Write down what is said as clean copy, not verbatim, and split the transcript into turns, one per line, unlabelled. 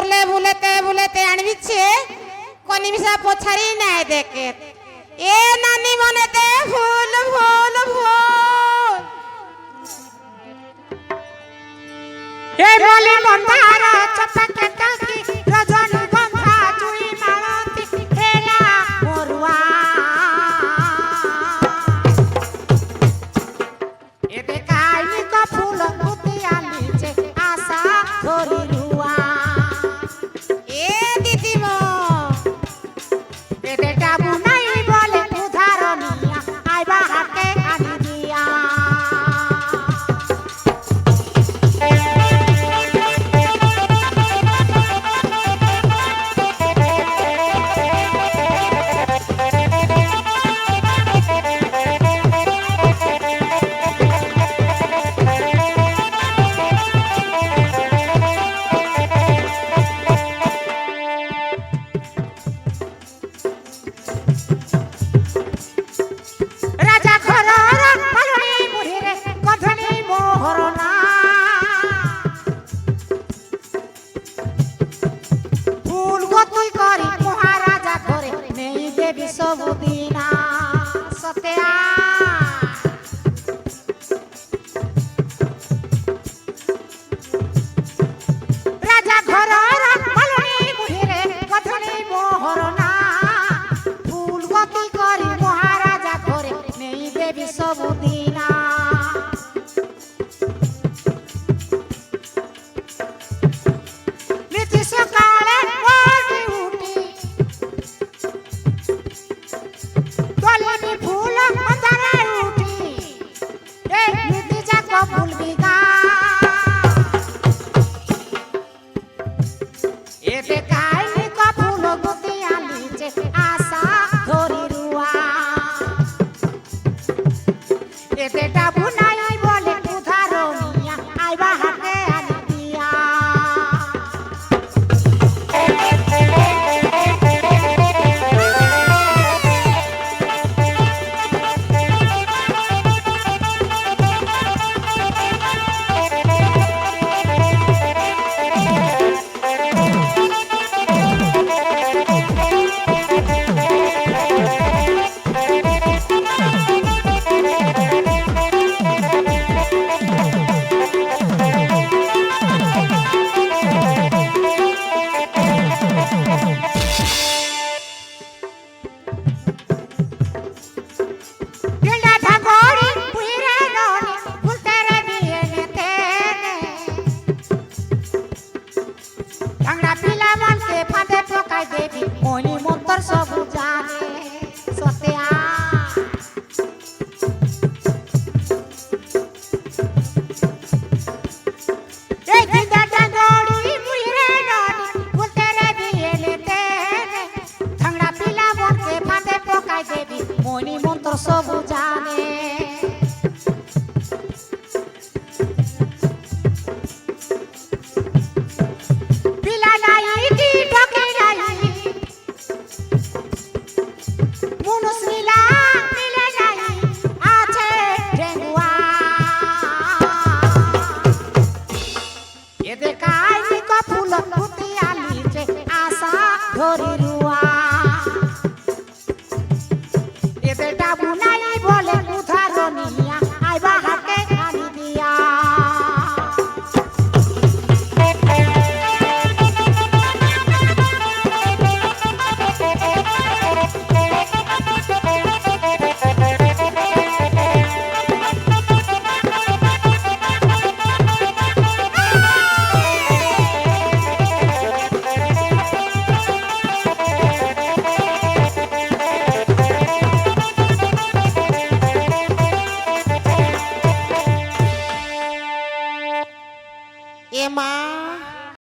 বুলে বুলেতে বুলেতে আনবিছে কনিমিসা পছারি নাই দেখে এ নানি মনেতে ফুল ফুল ফুল
এ বলি মন্দার চপকে কাকি রজনীগন্ধা জুই মালতী হেলা মরুয়া এ দেখাইনি ক ফুল কুতি আনিছে আশা ধরি রুয়া
এ দিদিমা
এ দেখাবু নাই বলে উদাহরণিয়া আইবা হাতে আনি দিয়া রাজা ঘরর পালনি মুড়িরে গধনি মোহরনা ফুল গতি করি মহারাজা ঘরে নেই দেবী সবুদিনা সত্যা রাজা ঘরর পালনি মুড়িরে গধনি মোহরনা ফুল গতি করি মহারাজা ঘরে নেই দেবী সবুদিনা নীতি সকালে পড়ি উঠি দলিনি ফুল মন্দারে উঠি এই নীতি যাক ভুলবি